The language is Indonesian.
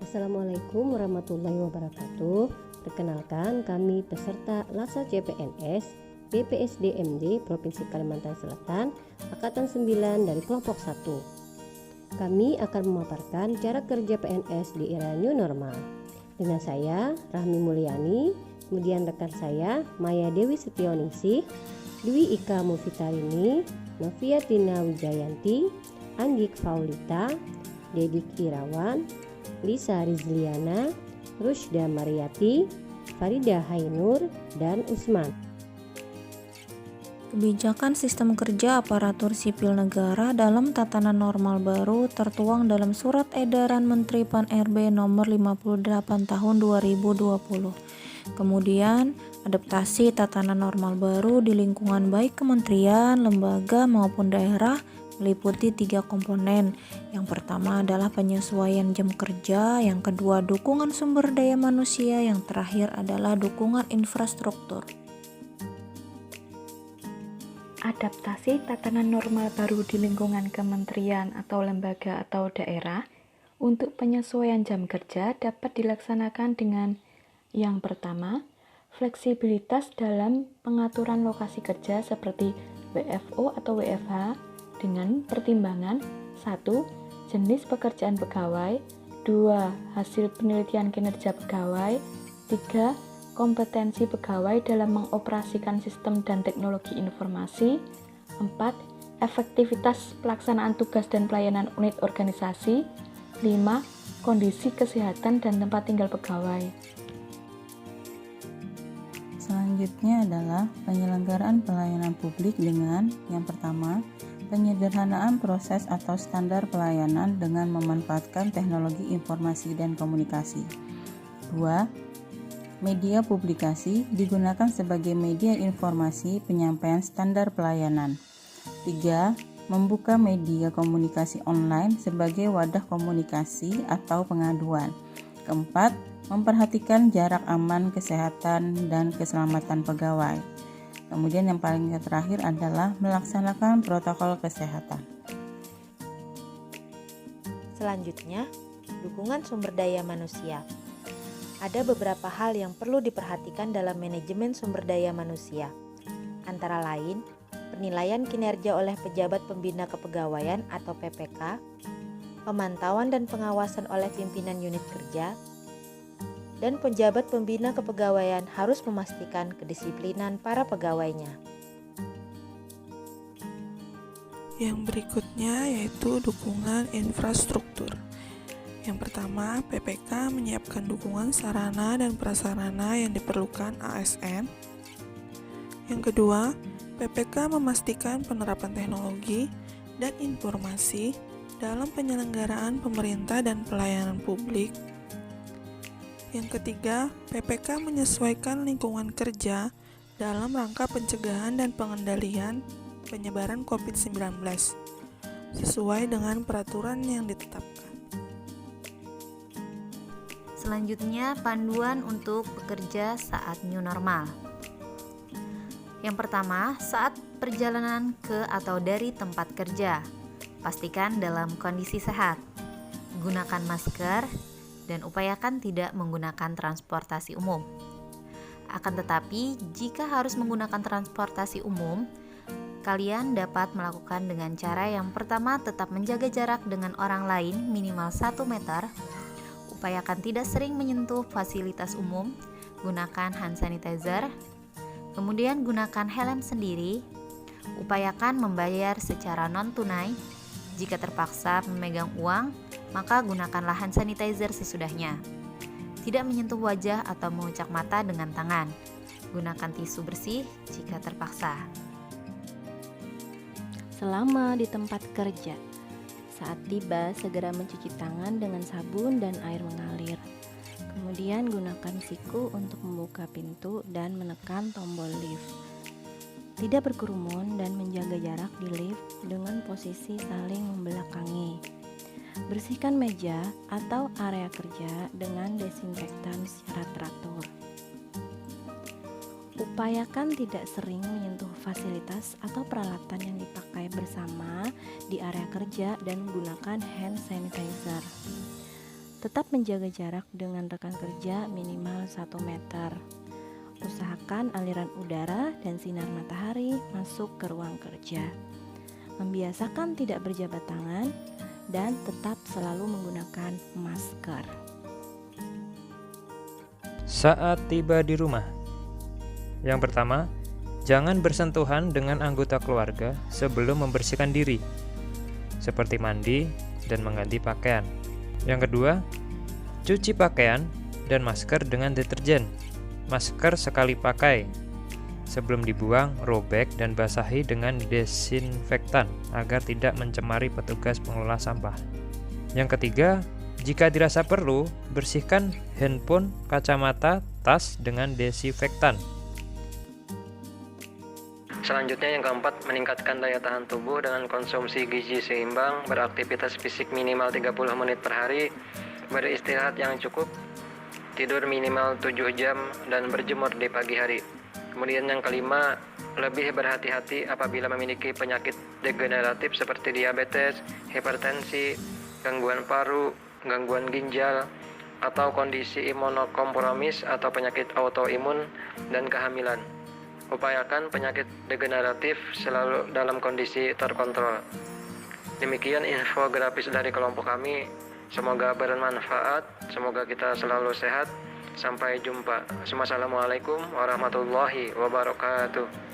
Assalamualaikum warahmatullahi wabarakatuh. Perkenalkan, kami peserta LASA CPNS BPSDMD Provinsi Kalimantan Selatan Angkatan 9 dari kelompok 1. Kami akan memaparkan cara kerja PNS di era new normal. Dengan saya Rahmi Mulyani, kemudian rekan saya Maya Dewi Setioningsi, Dwi Ika Mufitarini, Novia Tina Wijayanti, Anggik Faulita, Dedik Irawan, Lisa Rizliana, Rusda Mariati, Farida Hainur, dan Usman. Kebijakan sistem kerja aparatur sipil negara dalam tatanan normal baru tertuang dalam Surat Edaran Menteri Pan-RB Nomor 58 Tahun 2020. Kemudian, adaptasi tatanan normal baru di lingkungan baik kementerian, lembaga maupun daerah meliputi 3 komponen. Yang pertama adalah penyesuaian jam kerja, yang kedua dukungan sumber daya manusia, yang terakhir adalah dukungan infrastruktur. Adaptasi tatanan normal baru di lingkungan kementerian atau lembaga atau daerah untuk penyesuaian jam kerja dapat dilaksanakan dengan yang pertama, fleksibilitas dalam pengaturan lokasi kerja seperti WFO atau WFH dengan pertimbangan 1. Jenis pekerjaan pegawai, 2. Hasil penelitian kinerja pegawai, 3. Kompetensi pegawai dalam mengoperasikan sistem dan teknologi informasi, 4. Efektivitas pelaksanaan tugas dan pelayanan unit organisasi, 5. Kondisi kesehatan dan tempat tinggal pegawai. Selanjutnya adalah penyelenggaraan pelayanan publik dengan yang pertama, penyederhanaan proses atau standar pelayanan dengan memanfaatkan teknologi informasi dan komunikasi. 2. Media publikasi digunakan sebagai media informasi penyampaian standar pelayanan. 3. Membuka media komunikasi online sebagai wadah komunikasi atau pengaduan. Keempat, memperhatikan jarak aman, kesehatan, dan keselamatan pegawai. Kemudian yang paling terakhir adalah melaksanakan protokol kesehatan. Selanjutnya, dukungan sumber daya manusia. Ada beberapa hal yang perlu diperhatikan dalam manajemen sumber daya manusia. Antara lain, penilaian kinerja oleh pejabat pembina kepegawaian atau PPK, pemantauan dan pengawasan oleh pimpinan unit kerja, dan pejabat pembina kepegawaian harus memastikan kedisiplinan para pegawainya. Yang berikutnya yaitu dukungan infrastruktur. Yang pertama, PPK menyiapkan dukungan sarana dan prasarana yang diperlukan ASN. Yang kedua, PPK memastikan penerapan teknologi dan informasi dalam penyelenggaraan pemerintah dan pelayanan publik. Yang ketiga, PPK menyesuaikan lingkungan kerja dalam rangka pencegahan dan pengendalian penyebaran COVID-19 sesuai dengan peraturan yang ditetapkan. Selanjutnya, panduan untuk bekerja saat new normal. Yang pertama, saat perjalanan ke atau dari tempat kerja, pastikan dalam kondisi sehat. Gunakan masker dan upayakan tidak menggunakan transportasi umum. Akan tetapi, jika harus menggunakan transportasi umum, kalian dapat melakukan dengan cara yang pertama tetap menjaga jarak dengan orang lain minimal 1 meter, upayakan tidak sering menyentuh fasilitas umum, gunakan hand sanitizer, kemudian gunakan helm sendiri, upayakan membayar secara non-tunai, jika terpaksa memegang uang, maka gunakanlah hand sanitizer sesudahnya. Tidak menyentuh wajah atau mengucak mata dengan tangan. Gunakan tisu bersih jika terpaksa. Selama di tempat kerja, saat tiba segera mencuci tangan dengan sabun dan air mengalir. Kemudian gunakan siku untuk membuka pintu dan menekan tombol lift. Tidak berkerumun dan menjaga jarak di lift dengan posisi saling membelakangi. Bersihkan meja atau area kerja dengan desinfektan secara teratur. Upayakan tidak sering menyentuh fasilitas atau peralatan yang dipakai bersama di area kerja dan menggunakan hand sanitizer. Tetap menjaga jarak dengan rekan kerja minimal 1 meter. Usahakan aliran udara dan sinar matahari masuk ke ruang kerja. Membiasakan tidak berjabat tangan dan tetap selalu menggunakan masker. Saat tiba di rumah. Yang pertama, jangan bersentuhan dengan anggota keluarga sebelum membersihkan diri, seperti mandi dan mengganti pakaian. Yang kedua, cuci pakaian dan masker dengan deterjen. Masker sekali pakai. Sebelum dibuang, robek dan basahi dengan desinfektan agar tidak mencemari petugas pengelola sampah. Yang ketiga, jika dirasa perlu, bersihkan handphone, kacamata, tas dengan desinfektan. Selanjutnya yang keempat, meningkatkan daya tahan tubuh dengan konsumsi gizi seimbang, beraktivitas fisik minimal 30 menit per hari, beristirahat yang cukup, tidur minimal 7 jam, dan berjemur di pagi hari. Kemudian yang kelima, lebih berhati-hati apabila memiliki penyakit degeneratif seperti diabetes, hipertensi, gangguan paru, gangguan ginjal, atau kondisi imunokompromis atau penyakit autoimun dan kehamilan. Upayakan penyakit degeneratif selalu dalam kondisi terkontrol. Demikian infografis dari kelompok kami. Semoga bermanfaat, semoga kita selalu sehat. Sampai jumpa. Wassalamualaikum warahmatullahi wabarakatuh.